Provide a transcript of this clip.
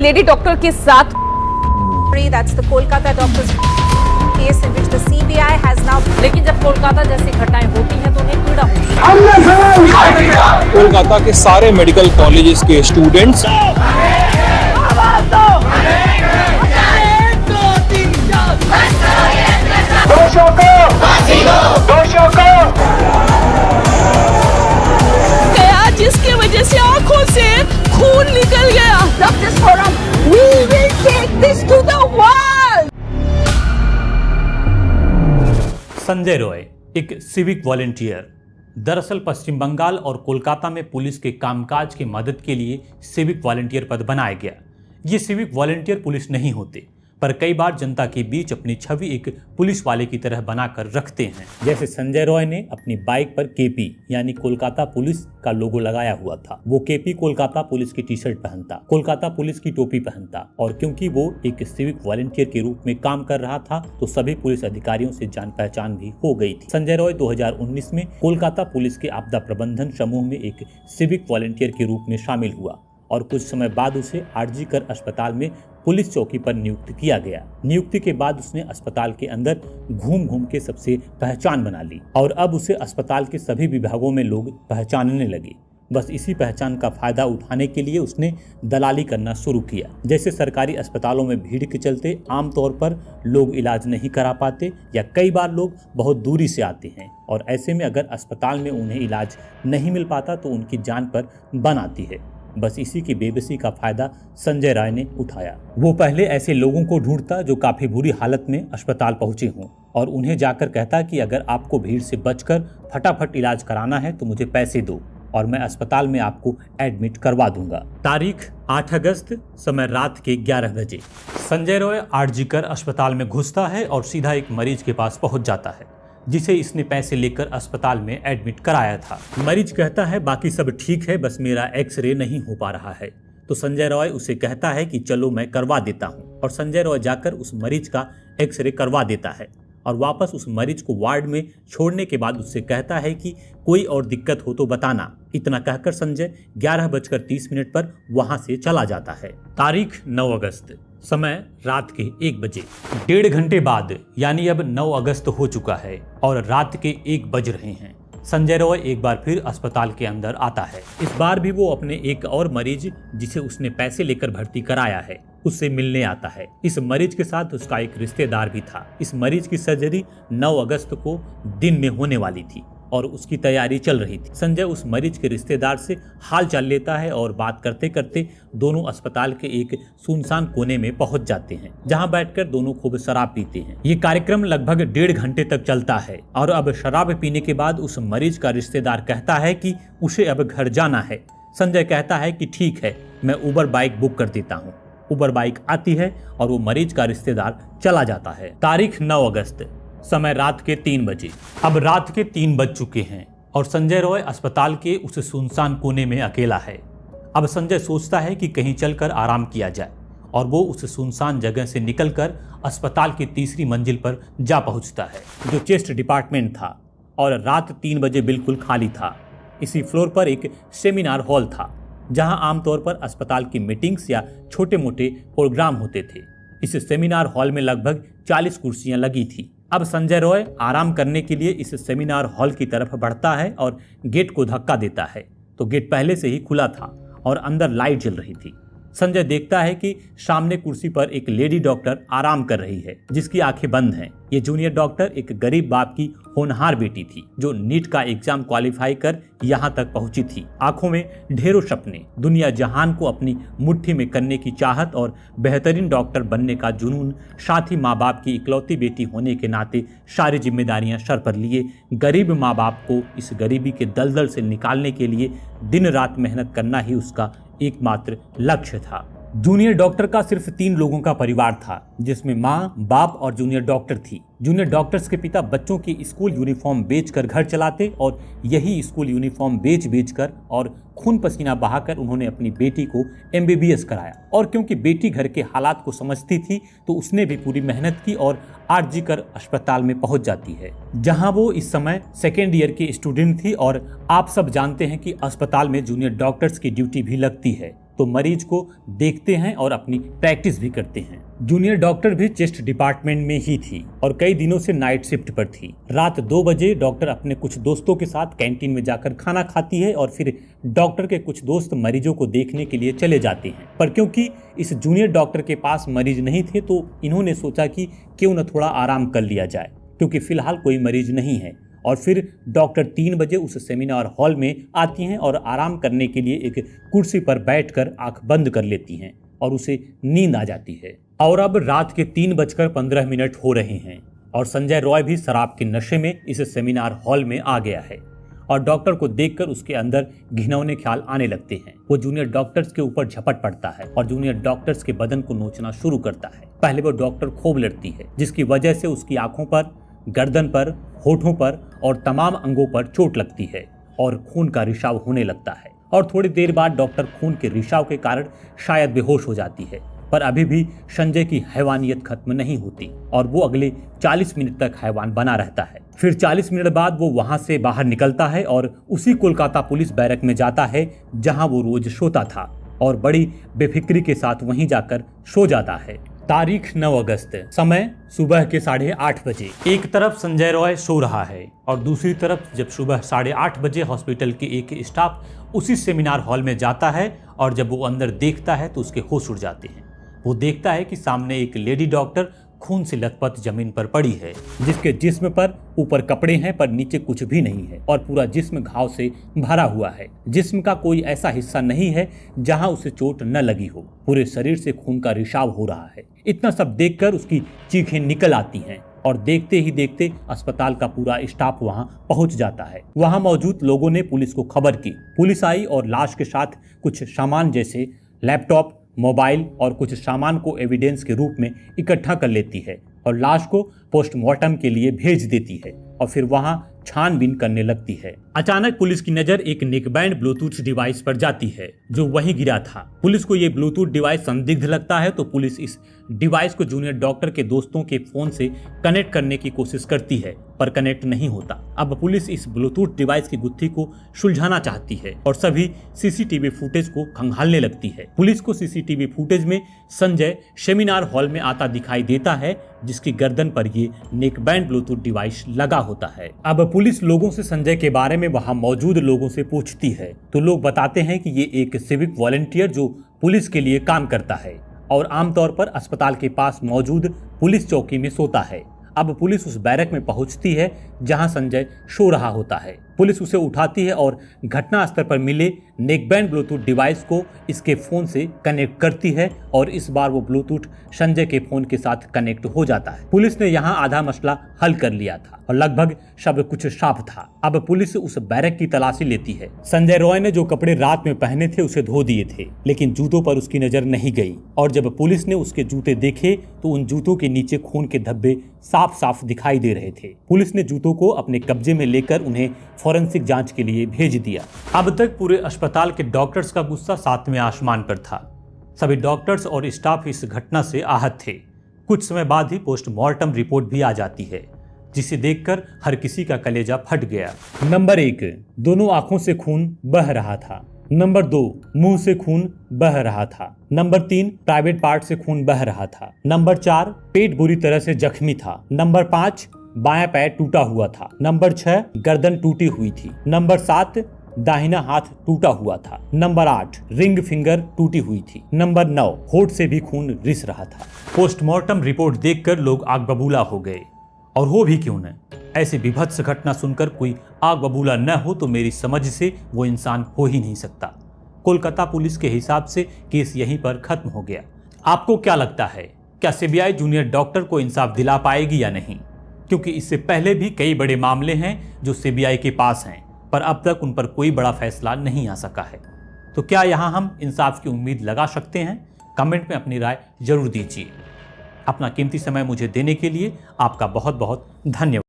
Lady doctor के साथ That's the Kolkata doctors case in which the CBI has now. लेकिन जब कोलकाता जैसी घटनाएं होती हैं तो उन्हें पीड़ा होती है। कोलकाता के सारे मेडिकल कॉलेजेस के स्टूडेंट्स गया जिसकी वजह से आंखों से खून निकल गया। We will take this to the world. Sanjay Roy एक सिविक वॉलंटियर। दरअसल पश्चिम बंगाल और कोलकाता में पुलिस के कामकाज की मदद के लिए सिविक वॉलंटियर पद बनाया गया। ये सिविक वॉलंटियर पुलिस नहीं होते, पर कई बार जनता के बीच अपनी छवि एक पुलिस वाले की तरह बनाकर रखते हैं। जैसे संजय रॉय ने अपनी बाइक पर केपी यानी कोलकाता पुलिस का लोगो लगाया हुआ था। वो केपी कोलकाता पुलिस की टी शर्ट पहनता, कोलकाता पुलिस की टोपी पहनता, और क्योंकि वो एक सिविक वॉलंटियर के रूप में काम कर रहा था तो सभी पुलिस अधिकारियों से जान पहचान भी हो गई थी। संजय रॉय 2019 में कोलकाता पुलिस के आपदा प्रबंधन समूह में एक सिविक वॉलंटियर के रूप में शामिल हुआ और कुछ समय बाद उसे आरजीकर अस्पताल में पुलिस चौकी पर नियुक्त किया गया। नियुक्ति के बाद उसने अस्पताल के अंदर घूम घूम के सबसे पहचान बना ली और अब उसे अस्पताल के सभी विभागों में लोग पहचानने लगे। बस इसी पहचान का फायदा उठाने के लिए उसने दलाली करना शुरू किया। जैसे सरकारी अस्पतालों में भीड़ के चलते आमतौर पर लोग इलाज नहीं करा पाते या कई बार लोग बहुत दूरी से आते हैं और ऐसे में अगर अस्पताल में उन्हें इलाज नहीं मिल पाता तो उनकी जान पर बन आती है। बस इसी की बेबसी का फायदा संजय राय ने उठाया। वो पहले ऐसे लोगों को ढूंढता जो काफी बुरी हालत में अस्पताल पहुंचे हों और उन्हें जाकर कहता कि अगर आपको भीड़ से बचकर फटाफट इलाज कराना है तो मुझे पैसे दो और मैं अस्पताल में आपको एडमिट करवा दूंगा। तारीख 8 अगस्त, समय रात के 11 बजे। संजय रॉय आरजीकर अस्पताल में घुसता है और सीधा एक मरीज के पास पहुंच जाता है जिसे इसने पैसे लेकर अस्पताल में एडमिट कराया था। मरीज कहता है बाकी सब ठीक है, बस मेरा एक्सरे नहीं हो पा रहा है। तो संजय रॉय उसे कहता है कि चलो मैं करवा देता हूँ और संजय रॉय जाकर उस मरीज का एक्सरे करवा देता है और वापस उस मरीज को वार्ड में छोड़ने के बाद उससे कहता है कि कोई और दिक्कत हो तो बताना। इतना कहकर संजय 11:30 पर वहां से चला जाता है। तारीख 9 अगस्त, समय रात के 1 बजे। 1.5 घंटे बाद यानी अब 9 अगस्त हो चुका है और रात के 1 बज रहे हैं। संजय रॉय एक बार फिर अस्पताल के अंदर आता है। इस बार भी वो अपने एक और मरीज जिसे उसने पैसे लेकर भर्ती कराया है उससे मिलने आता है। इस मरीज के साथ उसका एक रिश्तेदार भी था। इस मरीज की सर्जरी 9 अगस्त को दिन में होने वाली थी और उसकी तैयारी चल रही थी। संजय उस मरीज के रिश्तेदार से हाल चाल लेता है और बात करते करते दोनों अस्पताल के एक सुनसान कोने में पहुंच जाते हैं जहां बैठकर दोनों खूब शराब पीते हैं। ये कार्यक्रम लगभग 1.5 घंटे तक चलता है और अब शराब पीने के बाद उस मरीज का रिश्तेदार कहता है कि उसे अब घर जाना है। संजय कहता है कि ठीक है, मैं उबर बाइक बुक कर देता हूँ। उबर बाइक आती है और वो मरीज का रिश्तेदार चला जाता है। तारीख 9 अगस्त, समय रात के 3 बजे। अब रात के 3 बज चुके हैं और संजय रॉय अस्पताल के उस सुनसान कोने में अकेला है। अब संजय सोचता है कि कहीं चलकर आराम किया जाए और वो उस सुनसान जगह से निकलकर अस्पताल की 3री मंजिल पर जा पहुंचता है जो चेस्ट डिपार्टमेंट था और रात 3 बजे बिल्कुल खाली था। इसी फ्लोर पर एक सेमिनार हॉल था जहां आमतौर पर अस्पताल की मीटिंग्स या छोटे मोटे प्रोग्राम होते थे। इस सेमिनार हॉल में लगभग 40 कुर्सियां लगी थी। अब संजय रॉय आराम करने के लिए इस सेमिनार हॉल की तरफ बढ़ता है और गेट को धक्का देता है तो गेट पहले से ही खुला था और अंदर लाइट जल रही थी। संजय देखता है कि सामने कुर्सी पर एक लेडी डॉक्टर आराम कर रही है जिसकी आंखें बंद हैं। ये जूनियर डॉक्टर एक गरीब बाप की होनहार बेटी थी जो नीट का एग्जाम क्वालिफाई कर यहाँ तक पहुंची थी। आंखों में ढेरों सपने, दुनिया जहान को अपनी मुट्ठी में करने की चाहत और बेहतरीन डॉक्टर बनने का जुनून, साथ ही माँ बाप की इकलौती बेटी होने के नाते सारी जिम्मेदारियां सर पर लिए गरीब माँ बाप को इस गरीबी के दलदल से निकालने के लिए दिन रात मेहनत करना ही उसका एकमात्र लक्ष्य था। जूनियर डॉक्टर का सिर्फ 3 लोगों का परिवार था जिसमें माँ, बाप और जूनियर डॉक्टर थी। जूनियर डॉक्टर्स के पिता बच्चों की स्कूल यूनिफॉर्म बेचकर घर चलाते और यही स्कूल यूनिफॉर्म बेच और खून पसीना बहाकर उन्होंने अपनी बेटी को MBBS कराया। और क्योंकि बेटी घर के हालात को समझती थी तो उसने भी पूरी मेहनत की और आरजीकर अस्पताल में पहुंच जाती है जहां वो इस समय 2nd ईयर की स्टूडेंट थी। और आप सब जानते हैं कि अस्पताल में जूनियर डॉक्टर्स की ड्यूटी भी लगती है तो मरीज को देखते हैं और अपनी प्रैक्टिस भी करते हैं। जूनियर डॉक्टर भी चेस्ट डिपार्टमेंट में ही थी और कई दिनों से नाइट शिफ्ट पर थी। रात 2 बजे डॉक्टर अपने कुछ दोस्तों के साथ कैंटीन में जाकर खाना खाती है और फिर डॉक्टर के कुछ दोस्त मरीजों को देखने के लिए चले जाते हैं। पर क्योंकि इस जूनियर डॉक्टर के पास मरीज नहीं थे तो इन्होंने सोचा कि क्यों न थोड़ा आराम कर लिया जाए, क्योंकि फिलहाल कोई मरीज नहीं है। और फिर डॉक्टर 3 बजे उस सेमिनार हॉल में आती हैं और आराम करने के लिए एक कुर्सी पर बैठकर आंख बंद कर लेती हैं और उसे नींद आ जाती है। और अब रात के 3:15 हो रहे हैं और संजय रॉय भी शराब के नशे में इस सेमिनार हॉल में आ गया है और डॉक्टर को देखकर उसके अंदर घिनौने ख्याल आने लगते हैं। वो जूनियर डॉक्टर्स के ऊपर झपट पड़ता है और जूनियर डॉक्टर्स के बदन को नोचना शुरू करता है। पहले वो डॉक्टर खूब लड़ती है, जिसकी वजह से उसकी आंखों पर, गर्दन पर, होठों पर और तमाम अंगों पर चोट लगती है और खून का रिसाव होने लगता है। और थोड़ी देर बाद डॉक्टर खून के रिसाव के कारण शायद बेहोश हो जाती है। पर अभी भी संजय की हैवानियत खत्म नहीं होती और वो अगले 40 मिनट तक हैवान बना रहता है। फिर 40 मिनट बाद वो वहां से बाहर निकलता है और उसी कोलकाता पुलिस बैरक में जाता है जहां वो रोज सोता था और बड़ी बेफिक्री के साथ वहीं जाकर सो जाता है। तारीख 9 अगस्त, समय सुबह के 8:30 बजे। एक तरफ संजय रॉय सो रहा है और दूसरी तरफ जब सुबह 8:30 बजे हॉस्पिटल के एक स्टाफ उसी सेमिनार हॉल में जाता है और जब वो अंदर देखता है तो उसके होश उड़ जाते हैं। वो देखता है कि सामने एक लेडी डॉक्टर खून से लथपथ जमीन पर पड़ी है, जिसके जिस्म पर ऊपर कपड़े हैं पर नीचे कुछ भी नहीं है और पूरा जिस्म घाव से भरा हुआ है। जिस्म का कोई ऐसा हिस्सा नहीं है जहां उसे चोट न लगी हो। पूरे शरीर से खून का रिसाव हो रहा है। इतना सब देखकर उसकी चीखें निकल आती हैं और देखते ही देखते अस्पताल का पूरा स्टाफ वहां पहुंच जाता है। वहां मौजूद लोगों ने पुलिस को खबर की। पुलिस आई और लाश के साथ कुछ सामान जैसे लैपटॉप, मोबाइल और कुछ सामान को एविडेंस के रूप में इकट्ठा कर लेती है और लाश को पोस्टमार्टम के लिए भेज देती है और फिर वहां छानबीन करने लगती है। अचानक पुलिस की नजर एक नेकबैंड ब्लूटूथ डिवाइस पर जाती है जो वहीं गिरा था। पुलिस को ये ब्लूटूथ डिवाइस संदिग्ध लगता है तो पुलिस इस डिवाइस को जूनियर डॉक्टर के दोस्तों के फोन से कनेक्ट करने की कोशिश करती है पर कनेक्ट नहीं होता। अब पुलिस इस ब्लूटूथ डिवाइस की गुत्थी को सुलझाना चाहती है और सभी सीसीटीवी फुटेज को खंगालने लगती है। पुलिस को सीसीटीवी फुटेज में संजय सेमिनार हॉल में आता दिखाई देता है, जिसकी गर्दन पर ये नेकबैंड ब्लूटूथ डिवाइस लगा होता है। अब पुलिस लोगों से संजय के बारे में वहां मौजूद लोगों से पूछती है तो लोग बताते हैं कि ये एक सिविक वॉलंटियर जो पुलिस के लिए काम करता है और आमतौर पर अस्पताल के पास मौजूद पुलिस चौकी में सोता है। अब पुलिस उस बैरक में पहुंचती है जहां संजय सो रहा होता है। पुलिस उसे उठाती है और घटना स्थल पर मिले नेकबैंड ब्लूटूथ डिवाइस को इसके फोन से कनेक्ट करती है और इस बार वो ब्लूटूथ संजय के फोन के साथ कनेक्ट हो जाता है। पुलिस ने यहाँ आधा मसला हल कर लिया था और लगभग सब कुछ साफ था। अब पुलिस उस बैरक की तलाशी लेती है। संजय रॉय ने जो कपड़े रात में पहने थे उसे धो दिए थे, लेकिन जूतों पर उसकी नजर नहीं गई और जब पुलिस ने उसके जूते देखे तो उन जूतों के नीचे खून के धब्बे साफ साफ दिखाई दे रहे थे। पुलिस ने जूतों को अपने कब्जे में लेकर उन्हें फॉरेंसिक जांच के लिए भेज दिया। अब तक पूरे अस्पताल के डॉक्टर्स का गुस्सा 7वें आसमान पर था। सभी डॉक्टर्स और स्टाफ इस घटना से आहत थे। कुछ समय बाद ही पोस्टमार्टम रिपोर्ट भी आ जाती है, जिसे देखकर हर किसी का कलेजा फट गया। नंबर 1, दोनों आंखों से खून बह रहा था। नंबर 2, मुंह से खून बह रहा था। नंबर 3, प्राइवेट पार्ट से खून बह रहा था। नंबर 4, पेट बुरी तरह से जख्मी था। नंबर 5, बायां पैर टूटा हुआ था। नंबर 6, गर्दन टूटी हुई थी। नंबर 7, दाहिना हाथ टूटा हुआ था। नंबर 8, रिंग फिंगर टूटी हुई थी। नंबर 9, होठ से भी खून रिस रहा था। पोस्टमार्टम रिपोर्ट देखकर लोग आग बबूला हो गए, और हो भी क्यों न। ऐसी विभत्स घटना सुनकर कोई आग बबूला न हो तो मेरी समझ से वो इंसान हो ही नहीं सकता। कोलकाता पुलिस के हिसाब से केस यहीं पर खत्म हो गया। आपको क्या लगता है, क्या सीबीआई जूनियर डॉक्टर को इंसाफ दिला पाएगी या नहीं? क्योंकि इससे पहले भी कई बड़े मामले हैं जो सीबीआई के पास हैं, पर अब तक उन पर कोई बड़ा फैसला नहीं आ सका है। तो क्या यहाँ हम इंसाफ की उम्मीद लगा सकते हैं? कमेंट में अपनी राय जरूर दीजिए। अपना कीमती समय मुझे देने के लिए आपका बहुत बहुत धन्यवाद।